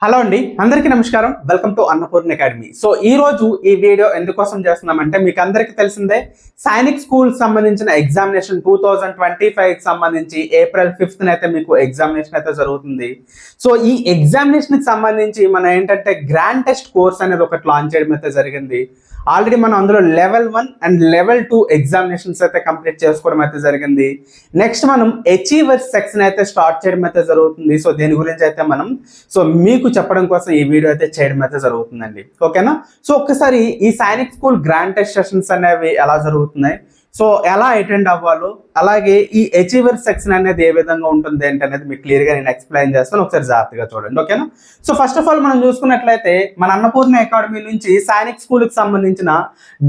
Hello అండి, అందరికీ నమస్కారం. Welcome to Annapurna academy. So ఈ రోజు ఈ వీడియో ఎందుకోసం చేస్తున్నామంటే మీకు అందరికీ తెలిసిందే సైనిక్ స్కూల్ సంబంధించిన ఎగ్జామినేషన్ 2025 కి సంబంధించి ఏప్రిల్ 5th అయితే మీకు ఎగ్జామినేషన్ అయితే జరుగుతుంది. సో ఈ ఎగ్జామినేషన్ కి సంబంధించి మనం ఏంటంటే గ్రాండ్ టెస్ట్ కోర్స్ అనేది ఒకటి లాంచ్ చేయడం అయితే జరిగింది. ఆల్రెడీ మనం అందులో లెవెల్ 1 అండ్ లెవెల్ 2 ఎగ్జామినేషన్స్ అయితే కంప్లీట్ చేసుకోవడం అయితే జరిగింది. నెక్స్ట్ మనం అచీవర్స్ సెక్షన్ అయితే స్టార్ట్ చేయడం అయితే జరుగుతుంది. సో దీని గురించి అయితే మనం మీకు చెప్పడం కోసం ఈ వీడియో అయితే చేయడం అయితే జరుగుతుందండి. ఓకేనా? సో ఒక్కసారి ఈ Sainik school grand test sessions అనేవి ఎలా జరుగుతున్నాయి, సో ఎలా అటెండ్ అవ్వాలో, అలాగే ఈ అచీవర్ సెక్షన్ అనేది ఏ విధంగా ఉంటుంది ఏంటనేది మీకు క్లియర్గా నేను ఎక్స్ప్లెయిన్ చేస్తాను. ఒకసారి జాగ్రత్తగా చూడండి. ఓకేనా? సో ఫస్ట్ ఆఫ్ ఆల్ మనం చూసుకున్నట్లయితే మన అన్నపూర్ణ అకాడమీ నుంచి సైనిక్ స్కూల్కి సంబంధించిన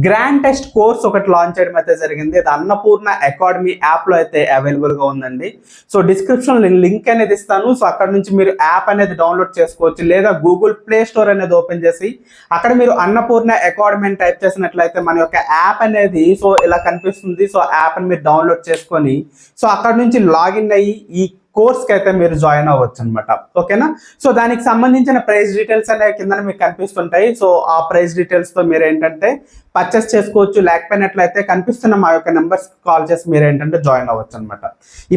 గ్రాండ్ టెస్ట్ కోర్స్ ఒకటి లాంచ్ చేయడం అయితే జరిగింది. అది అన్నపూర్ణ అకాడమీ యాప్లో అయితే అవైలబుల్గా ఉందండి. సో డిస్క్రిప్షన్లో లింక్ అనేది ఇస్తాను. సో అక్కడ నుంచి మీరు యాప్ అనేది డౌన్లోడ్ చేసుకోవచ్చు, లేదా గూగుల్ ప్లే స్టోర్ అనేది ఓపెన్ చేసి అక్కడ మీరు అన్నపూర్ణ అకాడమీ అని టైప్ చేసినట్లయితే మన యొక్క యాప్ అనేది సో ఇలా కనిపిస్తుంది. సో యాప్ ని మీరు డౌన్లోడ్ చేసుకొని సో అక్కడ నుంచి లాగిన్ అయ్యి ఈ కోర్స్కి అయితే మీరు జాయిన్ అవ్వచ్చు అనమాట. ఓకేనా? సో దానికి సంబంధించిన ప్రైస్ డీటెయిల్స్ అనేవి కింద మీకు కనిపిస్తుంటాయి. సో ఆ ప్రైస్ డీటెయిల్స్తో మీరు ఏంటంటే పర్చేస్ చేసుకోవచ్చు, లేకపోయినట్లయితే కనిపిస్తున్న మా యొక్క నెంబర్స్ కాల్ చేసి మీరు ఏంటంటే జాయిన్ అవ్వచ్చు అనమాట.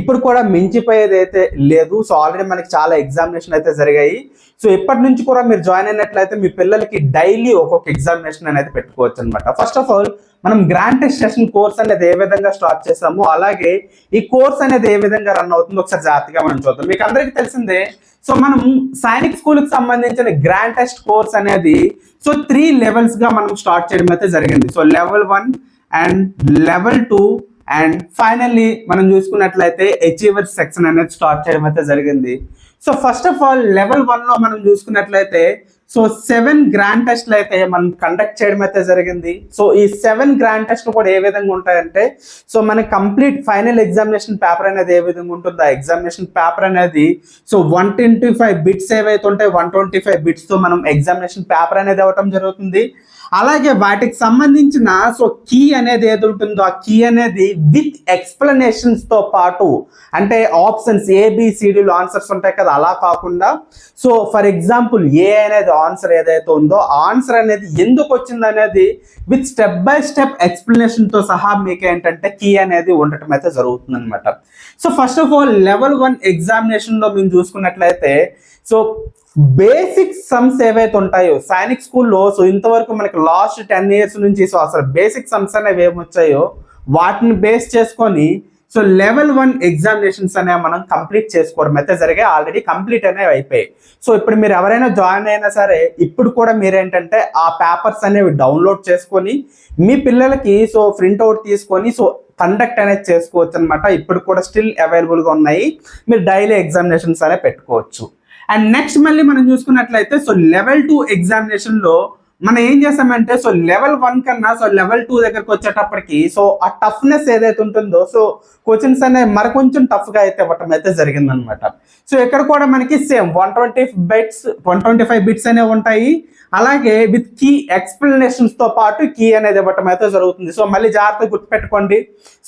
ఇప్పుడు కూడా మించిపోయేది అయితే లేదు. సో ఆల్రెడీ మనకి చాలా ఎగ్జామినేషన్ అయితే జరిగాయి. సో ఇప్పటి నుంచి కూడా మీరు జాయిన్ అయినట్లయితే మీ పిల్లలకి డైలీ ఒక్కొక్క ఎగ్జామినేషన్ అనేది పెట్టుకోవచ్చు అనమాట. ఫస్ట్ ఆఫ్ ఆల్ మనం గ్రాండ్ టెస్ట్ సెషన్ కోర్స్ అనేది ఏ విధంగా స్టార్ట్ చేసాము, అలాగే ఈ కోర్స్ అనేది ఏ విధంగా రన్ అవుతుందో ఒకసారి జాగ్రత్తగా మనం చూద్దాం. మీకు అందరికీ తెలిసిందే సో మనం సైనిక్ స్కూల్ కి సంబంధించిన గ్రాండ్ టెస్ట్ కోర్స్ అనేది సో 3 లెవెల్స్ గా మనం స్టార్ట్ చేయడం అయితే జరిగింది. So level 1 and level 2 and finally మనం చూసుకున్నట్లయితే అచీవర్ సెక్షన్ అనేది స్టార్ట్ చేయడం అయితే జరిగింది. So first of all level 1 లో మనం చూసుకున్నట్లయితే సో 7 గ్రాండ్ టెస్ట్లు అయితే మనం కండక్ట్ చేయడం అయితే జరిగింది. సో ఈ 7 గ్రాండ్ టెస్ట్లు కూడా ఏ విధంగా ఉంటాయంటే సో మన కంప్లీట్ ఫైనల్ ఎగ్జామినేషన్ పేపర్ అనేది ఏ విధంగా ఉంటుందో ఆ ఎగ్జామినేషన్ పేపర్ అనేది సో 125 బిట్స్ ఏవైతే ఉంటాయి 125 బిట్స్ తో మనం ఎగ్జామినేషన్ పేపర్ అనేది ఇవ్వటం జరుగుతుంది. అలాగే వాటికి సంబంధించిన సో కీ అనేది ఏది ఉంటుందో ఆ కీ అనేది విత్ ఎక్స్ప్లెనేషన్స్ తో పాటు, అంటే ఆప్షన్స్ ఏబిసిడీలు ఆన్సర్స్ ఉంటాయి కదా, అలా కాకుండా సో ఫర్ ఎగ్జాంపుల్ ఏ అనేది ఆన్సర్ ఏదైతే ఉందో ఆన్సర్ అనేది ఎందుకు వచ్చింది అనేది with step by step explanation తో సహా మీకు ఏంటంటే కీ అనేది ఉండటం అయితే జరుగుతుంది అనమాట. So first of all level 1 examination లో మేము చూసుకున్నట్లయితే సో బేసిక్ సమ్స్ ఏవైతే ఉంటాయో సైనిక్ స్కూల్లో సో ఇంతవరకు మనకి లాస్ట్ 10 years నుంచి సో అసలు బేసిక్ సమ్స్ అనేవి ఏమొచ్చాయో వాటిని బేస్ చేసుకొని సో లెవెల్ 1 ఎగ్జామినేషన్స్ అనేవి మనం కంప్లీట్ చేసుకోవడం అయితే జరిగాయి. ఆల్రెడీ కంప్లీట్ అనేవి అయిపోయాయి. సో ఇప్పుడు మీరు ఎవరైనా జాయిన్ అయినా సరే ఇప్పుడు కూడా మీరేంటంటే ఆ పేపర్స్ అనేవి డౌన్లోడ్ చేసుకొని మీ పిల్లలకి సో ప్రింట్అవుట్ తీసుకొని సో కండక్ట్ అనేది చేసుకోవచ్చు అనమాట. ఇప్పుడు కూడా స్టిల్ అవైలబుల్గా ఉన్నాయి. మీరు డైలీ ఎగ్జామినేషన్స్ అనేవి పెట్టుకోవచ్చు. అండ్ నెక్స్ట్ మళ్ళీ మనం చూసుకున్నట్లయితే సో లెవెల్ 2 ఎగ్జామినేషన్ లో మనం ఏం చేస్తామంటే సో లెవెల్ 1 కన్నా సో లెవెల్ 2 దగ్గరకు వచ్చేటప్పటికి సో ఆ టఫ్నెస్ ఏదైతే ఉంటుందో సో క్వశ్చన్స్ అనేవి మరి కొంచెం టఫ్ గా అయితే ఇవ్వటం అయితే జరిగింది అనమాట. సో ఇక్కడ కూడా మనకి సేమ్ 125 బిట్స్ అనేవి ఉంటాయి. అలాగే విత్ కీ ఎక్స్ప్లెనేషన్స్ తో పాటు కీ అనేది ఇవ్వటం అయితే జరుగుతుంది. సో మళ్ళీ జాగ్రత్తగా గుర్తుపెట్టుకోండి.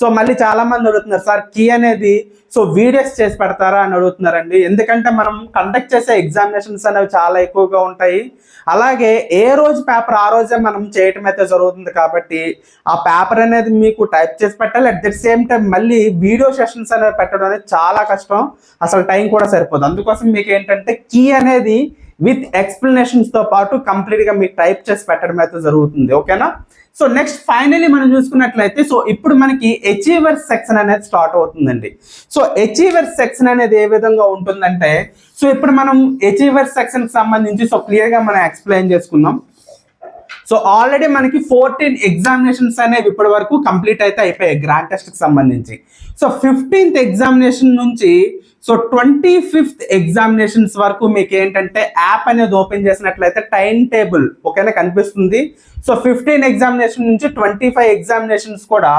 సో మళ్ళీ చాలా మంది అడుగుతున్నారు, సార్ కీ అనేది సో వీడియోస్ చేసి పెడతారా అని అడుగుతున్నారండి. ఎందుకంటే మనం కండక్ట్ చేసే ఎగ్జామినేషన్స్ అనేవి చాలా ఎక్కువగా ఉంటాయి. అలాగే ఏ రోజు పేపర్ ఆ రోజే మనం చేయటం అయితే జరుగుతుంది కాబట్టి ఆ పేపర్ అనేది మీకు టైప్ చేసి పెట్టాలి. అట్ ద సేమ్ టైం మళ్ళీ వీడియో సెషన్స్ అనేవి పెట్టడం అనేది చాలా కష్టం, అసలు టైం కూడా సరిపోదు. అందుకోసం మీకు ఏంటంటే కీ అనేది విత్ ఎక్స్ప్లెనేషన్స్ తో పాటు కంప్లీట్ గా మీకు టైప్ చేసి పెట్టడం అయితే జరుగుతుంది. ఓకేనా? సో నెక్స్ట్ ఫైనలీ మనం చూసుకున్నట్లయితే సో ఇప్పుడు మనకి అచీవర్ సెక్షన్ అనేది స్టార్ట్ అవుతుందండి. సో అచీవర్ సెక్షన్ అనేది ఏ విధంగా ఉంటుందంటే సో ఇప్పుడు మనం అచీవర్ సెక్షన్ కి సంబంధించి సో క్లియర్ గా మనం ఎక్స్ప్లెయిన్ చేసుకుందాం. సో ఆల్రెడీ మనకి 14 ఎగ్జామినేషన్స్ అనేవి ఇప్పటి వరకు కంప్లీట్ అయితే అయిపోయాయి గ్రాండ్ టెస్ట్ కి సంబంధించి. సో 15th ఎగ్జామినేషన్ నుంచి సో 25th ఎగ్జామినేషన్స్ వరకు మీకు ఏంటంటే యాప్ అనేది ఓపెన్ చేసినట్లయితే టైం టేబుల్ ఓకేనా కనిపిస్తుంది. సో 15 ఎగ్జామినేషన్ నుంచి 25 ఎగ్జామినేషన్స్ కూడా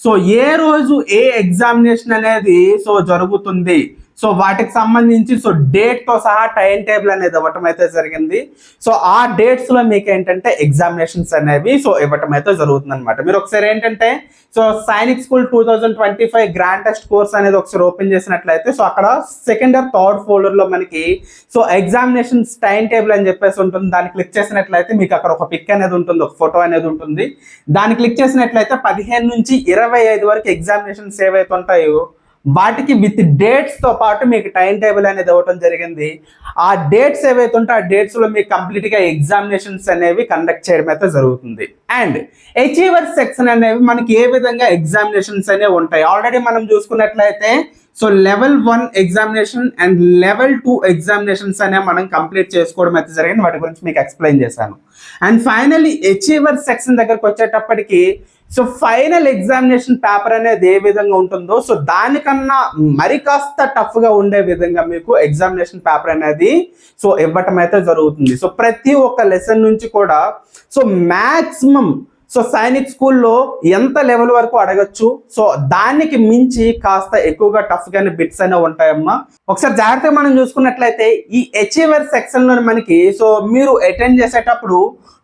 సో ఏ రోజు ఏ ఎగ్జామినేషన్ అనేది సో జరుగుతుంది సో వాటికి సంబంధించి సో డేట్ తో సహా టైం టేబుల్ అనేది ఇవ్వటం అయితే జరిగింది. సో ఆ డేట్స్ లో మీకు ఏంటంటే ఎగ్జామినేషన్స్ అనేవి సో ఇవ్వటం అయితే జరుగుతుంది అనమాట. మీరు ఒకసారి ఏంటంటే so Sainik school 2025 grand test course అనేది ఒకసారి ఓపెన్ చేసినట్లయితే సో అక్కడ సెకండ్ ఆర్ థర్డ్ ఫోల్డర్ లో మనకి సో ఎగ్జామినేషన్స్ టైం టేబుల్ అని చెప్పేసి ఉంటుంది. దాన్ని క్లిక్ చేసినట్లయితే మీకు అక్కడ ఒక పిక్ అనేది ఉంటుంది, ఒక ఫోటో అనేది ఉంటుంది. దాన్ని క్లిక్ చేసినట్లయితే 15 నుంచి 25 వరకు ఎగ్జామినేషన్స్ ఏవైతే ఉంటాయో వాటికి విత్ డేట్స్ తో పాటు మీకు టైం టేబుల్ అనేది ఇవ్వడం జరిగింది. ఆ డేట్స్ ఏవైతే ఉంటే ఆ డేట్స్ లో మీకు కంప్లీట్ గా ఎగ్జామినేషన్స్ అనేవి కండక్ట్ చేయడం అయితే జరుగుతుంది. అండ్ అచీవర్ సెక్షన్ అనేవి మనకి ఏ విధంగా ఎగ్జామినేషన్స్ అనేవి ఉంటాయి ఆల్రెడీ మనం చూసుకున్నట్లయితే so level 1 examination and level 2 examinations అనేవి మనం కంప్లీట్ చేసుకోవడం అయితే జరిగింది. వాటి గురించి మీకు ఎక్స్ప్లెయిన్ చేశాను. అండ్ ఫైనల్లీ అచీవర్ సెక్షన్ దగ్గరకు వచ్చేటప్పటికి సో ఫైనల్ ఎగ్జామినేషన్ పేపర్ అనేది ఏ విధంగా ఉంటుందో సో దానికన్నా మరి కాస్త టఫ్ గా ఉండే విధంగా మీకు ఎగ్జామినేషన్ పేపర్ అనేది సో ఇవ్వటం అయితే జరుగుతుంది. సో ప్రతి ఒక్క లెసన్ నుంచి కూడా సో మాక్సిమం సో సైనిక్ స్కూల్లో ఎంత లెవెల్ వరకు అడగచ్చు, సో దానికి మించి కాస్త ఎక్కువగా టఫ్ గానే బిట్స్ అనేవి ఉంటాయమ్మా. ఒకసారి జాగ్రత్తగా మనం చూసుకున్నట్లయితే ఈ అచీవర్ సెక్షన్ లో మనకి సో మీరు అటెండ్ చేసేటప్పుడు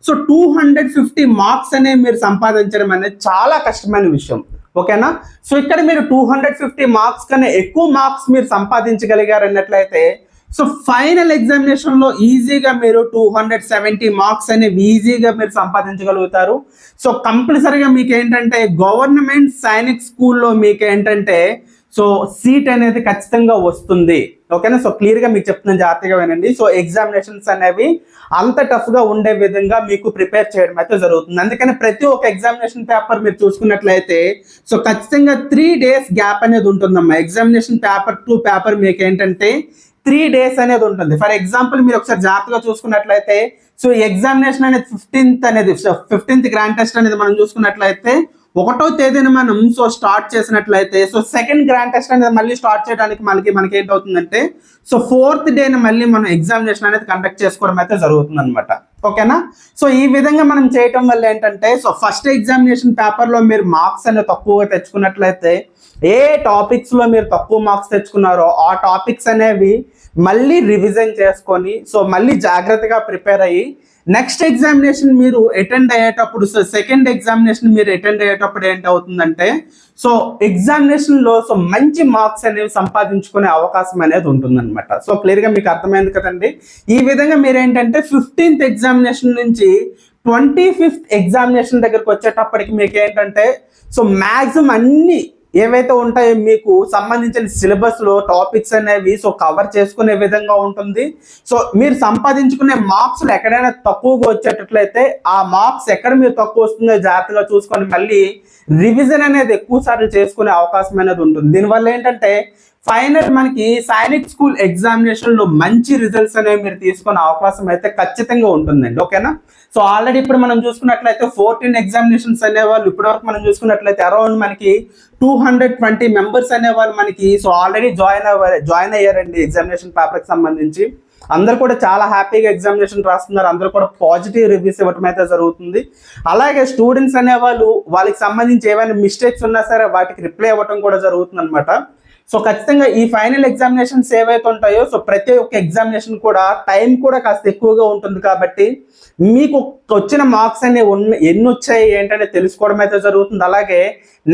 సో 250 మార్క్స్ అనేవి మీరు సంపాదించడం అనేది చాలా కష్టమైన విషయం. ఓకేనా? సో ఇక్కడ మీరు 250 మార్క్స్ కన్నా ఎక్కువ మార్క్స్ మీరు సంపాదించగలిగారు అన్నట్లయితే సో ఫైనల్ ఎగ్జామినేషన్ లో ఈజీగా మీరు 270 మార్క్స్ అనేవి ఈజీగా మీరు సంపాదించగలుగుతారు. సో కంపల్సరీగా మీకు ఏంటంటే గవర్నమెంట్ సైనిక్ స్కూల్లో మీకు ఏంటంటే సో సీట్ అనేది ఖచ్చితంగా వస్తుంది. ఓకేనా? సో క్లియర్ గా మీకు చెప్తున్నాను, జాగ్రత్తగా వినండి. సో ఎగ్జామినేషన్స్ అనేవి అంత టఫ్ గా ఉండే విధంగా మీకు ప్రిపేర్ చేయడం అయితే జరుగుతుంది. అందుకని ప్రతి ఒక్క ఎగ్జామినేషన్ పేపర్ మీరు చూసుకున్నట్లయితే సో ఖచ్చితంగా 3 days గ్యాప్ అనేది ఉంటుందమ్మా. ఎగ్జామినేషన్ పేపర్ టు పేపర్ మీకు ఏంటంటే 3 days అనేది ఉంటుంది. ఫర్ ఎగ్జాంపుల్ మీరు ఒకసారి జాగ్రత్తగా చూసుకున్నట్లయితే సో ఎగ్జామినేషన్ అనేది 15th గ్రాండ్ టెస్ట్ అనేది మనం చూసుకున్నట్లయితే 1వ తేదీన మనం సో స్టార్ట్ చేసినట్లయితే సో సెకండ్ గ్రాండ్ టెస్ట్ అనేది మళ్ళీ స్టార్ట్ చేయడానికి మనకి ఏంటవుతుందంటే సో 4th డేని మళ్ళీ మనం ఎగ్జామినేషన్ అనేది కండక్ట్ చేసుకోవడం అయితే జరుగుతుంది అనమాట. ఓకేనా? సో ఈ విధంగా మనం చేయటం వల్ల ఏంటంటే సో ఫస్ట్ ఎగ్జామినేషన్ పేపర్ లో మీరు మార్క్స్ అనేది తక్కువగా తెచ్చుకున్నట్లయితే ఏ టాపిక్స్ లో మీరు తక్కువ మార్క్స్ తెచ్చుకున్నారో ఆ టాపిక్స్ అనేవి మళ్ళీ రివిజన్ చేసుకొని సో మళ్ళీ జాగ్రత్తగా ప్రిపేర్ అయ్యి నెక్స్ట్ ఎగ్జామినేషన్ మీరు అటెండ్ అయ్యేటప్పుడు సో సెకండ్ ఎగ్జామినేషన్ మీరు అటెండ్ అయ్యేటప్పుడు ఏంటవుతుందంటే సో ఎగ్జామినేషన్ లో సో మంచి మార్క్స్ అనేవి సంపాదించుకునే అవకాశం అనేది ఉంటుందన్నమాట. సో క్లియర్ గా మీకు అర్థమైంది కదండి. ఈ విధంగా మీరు ఏంటంటే 15th ఎగ్జామినేషన్ నుంచి 25th ఎగ్జామినేషన్ దగ్గరకు వచ్చేటప్పటికి మీకు ఏంటంటే సో మాక్సిమం అన్ని ఏవైతే ఉంటాయో మీకు సంబంధించిన సిలబస్ లో టాపిక్స్ అనేవి సో కవర్ చేసుకునే విధంగా ఉంటుంది. సో మీరు సంపాదించుకునే మార్క్స్ ఎక్కడైనా తక్కువగా వచ్చేటట్లయితే ఆ మార్క్స్ ఎక్కడ మీరు తక్కువ వస్తుందో జాగ్రత్తగా చూసుకొని మళ్ళీ రివిజన్ అనేది ఎక్కువ సార్లు చేసుకునే అవకాశం అనేది ఉంటుంది. దీనివల్ల ఏంటంటే ఫైనల్ మనకి సైనిక్ స్కూల్ ఎగ్జామినేషన్ లో మంచి రిజల్ట్స్ అనేవి మీరు తీసుకునే అవకాశం అయితే ఖచ్చితంగా ఉంటుందండి. ఓకేనా? సో ఆల్రెడీ ఇప్పుడు మనం చూసుకున్నట్లయితే 14 ఎగ్జామినేషన్స్ అనేవాళ్ళు ఇప్పటివరకు మనం చూసుకున్నట్లయితే అరౌండ్ మనకి 220 మెంబర్స్ అనేవాళ్ళు మనకి సో ఆల్రెడీ జాయిన్ అయ్యారండి ఎగ్జామినేషన్ పేపర్ కి సంబంధించి. అందరు కూడా చాలా హ్యాపీగా ఎగ్జామినేషన్ రాస్తున్నారు. అందరూ కూడా పాజిటివ్ రివ్యూస్ ఇవ్వటం అయితే జరుగుతుంది. అలాగే స్టూడెంట్స్ అనేవాళ్ళు వాళ్ళకి సంబంధించి ఏమైనా మిస్టేక్స్ ఉన్నా సరే వాటికి రిప్లై ఇవ్వటం కూడా జరుగుతుంది అనమాట. సో ఖచ్చితంగా ఈ ఫైనల్ ఎగ్జామినేషన్స్ ఏవైతే ఉంటాయో సో ప్రతి ఒక్క ఎగ్జామినేషన్ కూడా టైం కూడా కాస్త ఎక్కువగా ఉంటుంది కాబట్టి మీకు వచ్చిన మార్క్స్ అనేవి ఎన్ని వచ్చాయి ఏంటనే తెలుసుకోవడం అయితే జరుగుతుంది. అలాగే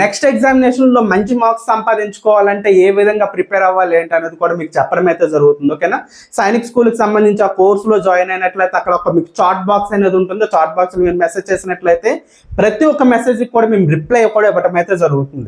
నెక్స్ట్ ఎగ్జామినేషన్ లో మంచి మార్క్స్ సంపాదించుకోవాలంటే ఏ విధంగా ప్రిపేర్ అవ్వాలి ఏంటి అనేది కూడా మీకు చెప్పడం అయితే జరుగుతుంది. ఓకేనా? సైనిక్ స్కూల్ కి సంబంధించి ఆ కోర్సులో జాయిన్ అయినట్లయితే అక్కడ ఒక మీకు చాట్ బాక్స్ అనేది ఉంటుంది. చాట్ బాక్స్ మీరు మెసేజ్ చేసినట్లయితే ప్రతి ఒక్క మెసేజ్ కూడా మేము రిప్లై కూడా ఇవ్వడం అయితే జరుగుతుంది.